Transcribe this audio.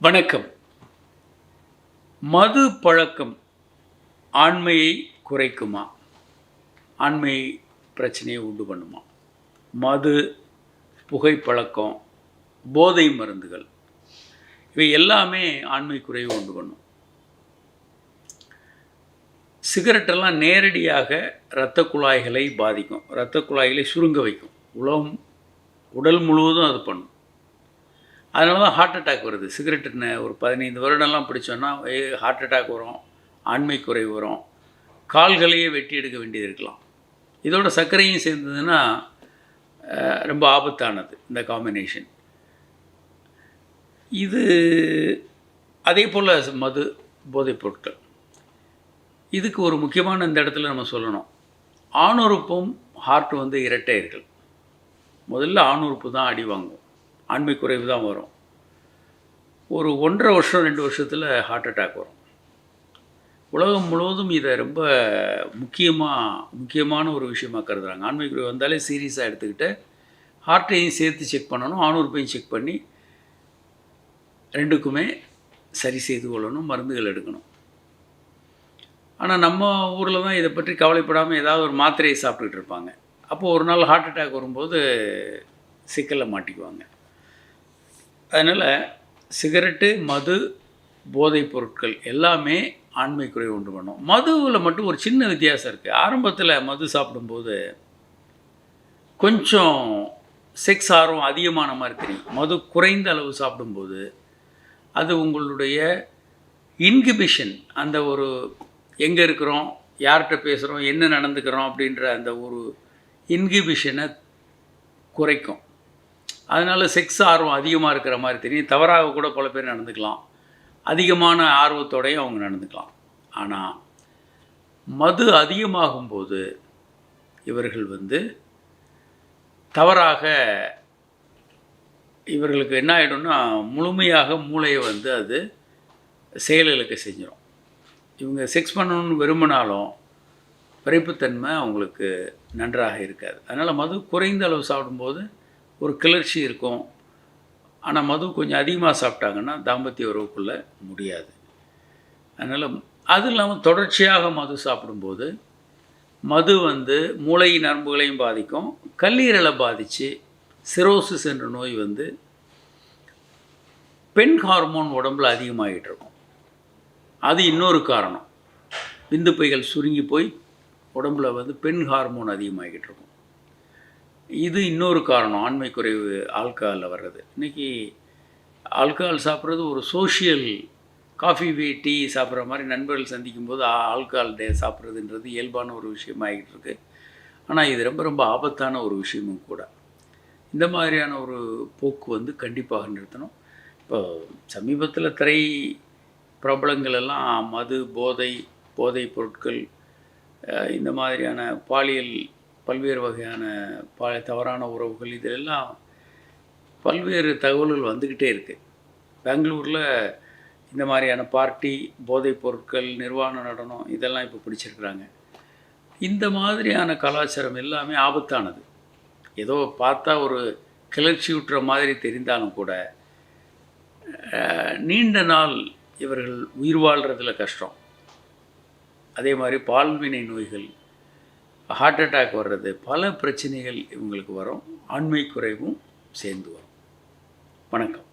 வணக்கம். மது பழக்கம் ஆண்மையை குறைக்குமா? ஆண்மை பிரச்சனையை உண்டு பண்ணுமா? மது, புகைப்பழக்கம், போதை மருந்துகள் இவை எல்லாமே ஆண்மை குறைவை உண்டு பண்ணும். சிகரெட்டெல்லாம் நேரடியாக இரத்த குழாய்களை பாதிக்கும். இரத்த குழாய்களை சுருங்க வைக்கும். உடல் முழுவதும் அது பண்ணும். அதனால தான் ஹார்ட் அட்டாக் வருது. சிகரெட் ஒரு 15 வருடம்லாம் பிடிச்சோன்னா ஹார்ட் அட்டாக் வரும், ஆண்மை குறைவு வரும், கால்களையே வெட்டி எடுக்க வேண்டியது இருக்கலாம். இதோட சர்க்கரையும் சேர்ந்ததுன்னா ரொம்ப ஆபத்தானது இந்த காம்பினேஷன். இது அதே போல் மது, போதைப் பொருட்கள். இதுக்கு ஒரு முக்கியமான இந்த இடத்துல நம்ம சொல்லணும். ஆணுறுப்பும் ஹார்ட் இரட்டையர்கள். முதல்ல ஆணுறுப்பு தான் அடி வாங்கும், ஆண்மை குறைவு தான் வரும். ஒரு 1.5 வருஷம் 2 வருஷத்தில் ஹார்ட் அட்டாக் வரும். உலகம் முழுவதும் இதை ரொம்ப முக்கியமான ஒரு விஷயமாக கருதுகிறாங்க. ஆண்மை குறைவு வந்தாலே சீரியஸாக எடுத்துக்கிட்டு ஹார்ட்டையும் சேர்த்து செக் பண்ணணும், ஆணுறுப்பையும் செக் பண்ணி ரெண்டுக்குமே சரி செய்து கொள்ளணும், மருந்துகள் எடுக்கணும். ஆனால் நம்ம ஊரில் தான் இதை பற்றி கவலைப்படாமல் ஏதாவது ஒரு மாத்திரையை சாப்பிட்டுக்கிட்டு இருப்பாங்க. அப்போது ஒரு நாள் ஹார்ட் அட்டாக் வரும்போது சிக்கலில் மாட்டிக்குவாங்க. அதனால் சிகரெட்டு, மது, போதைப் பொருட்கள் எல்லாமே ஆண்மை குறைவு உண்டு பண்ணும். மதுவில் மட்டும் ஒரு சின்ன வித்தியாசம் இருக்குது. ஆரம்பத்தில் மது சாப்பிடும்போது கொஞ்சம் செக்ஸ் ஆர்வம் அதிகமான மாதிரி தெரியும். மது குறைந்த அளவு சாப்பிடும்போது அது உங்களுடைய இன்ஹிபிஷன், அந்த ஒரு எங்கே இருக்கிறோம், யார்கிட்ட பேசுகிறோம், என்ன நடந்துக்கிறோம் அப்படின்ற அந்த ஒரு இன்ஹிபிஷனை குறைக்கும். அதனால் செக்ஸ் ஆர்வம் அதிகமாக இருக்கிற மாதிரி தெரியும். தவறாக கூட பல பேர் நடந்துக்கலாம், அதிகமான ஆர்வத்தோடையும் அவங்க நடந்துக்கலாம். ஆனால் மது அதிகமாகும்போது இவர்கள் தவறாக இவர்களுக்கு என்ன ஆகிடும்னா முழுமையாக மூளையை அது செயலிழக்க செஞ்சிடும். இவங்க செக்ஸ் பண்ணணும்னு விரும்பினாலும் விரைப்புத்தன்மை அவங்களுக்கு நன்றாக இருக்காது. அதனால் மது குறைந்த அளவு சாப்பிடும்போது ஒரு கிளர்ச்சி இருக்கும். ஆனால் மது கொஞ்சம் அதிகமாக சாப்பிட்டாங்கன்னா தாம்பத்திய உறவுக்குள்ளே முடியாது. அதனால் அது இல்லாமல் தொடர்ச்சியாக மது சாப்பிடும்போது மது மூளை நரம்புகளையும் பாதிக்கும், கல்லீரலை பாதித்து சிரோசிஸ் என்ற நோய் பெண் ஹார்மோன் உடம்பில் அதிகமாகிட்டு இருக்கும். அது இன்னொரு காரணம். விந்துப்பைகள் சுருங்கி போய் உடம்பில் பெண் ஹார்மோன் அதிகமாகிட்டு இருக்கும். இது இன்னொரு காரணம் ஆண்மை குறைவு ஆல்கஹாலில் வர்றது. இன்றைக்கி ஆல்கஹால் சாப்பிட்றது ஒரு சோஷியல், காஃபி டீ சாப்பிட்ற மாதிரி நண்பர்கள் சந்திக்கும்போது ஆல்கஹால் சாப்பிட்றதுன்றது இயல்பான ஒரு விஷயமாகிட்டு இருக்கு. ஆனால் இது ரொம்ப ரொம்ப ஆபத்தான ஒரு விஷயமும் கூட. இந்த மாதிரியான ஒரு போக்கு கண்டிப்பாக நிறுத்தணும். இப்போ சமீபத்தில் திரை பிரபலங்கள் எல்லாம் மது, போதைப் பொருட்கள், இந்த மாதிரியான பாலியல், பல்வேறு வகையான தவறான உறவுகள், இதெல்லாம் பல்வேறு தகவல்கள் வந்துக்கிட்டே இருக்குது. பெங்களூரில் இந்த மாதிரியான பார்ட்டி, போதைப் பொருட்கள், நிர்வாண நடனம் இதெல்லாம் இப்போ பிடிச்சிருக்கிறாங்க. இந்த மாதிரியான கலாச்சாரம் எல்லாமே ஆபத்தானது. ஏதோ பார்த்தா ஒரு கிளர்ச்சி விட்டுற மாதிரி தெரிந்தாலும் கூட நீண்ட நாள் இவர்கள் உயிர் வாழ்கிறதுல கஷ்டம். அதே மாதிரி பால்வினை நோய்கள், ஹார்ட் அட்டாக் வர்றது, பல பிரச்சனைகள் இவங்களுக்கு வரும். ஆண்மை குறைவும் சேர்ந்து வரும். வணக்கம்.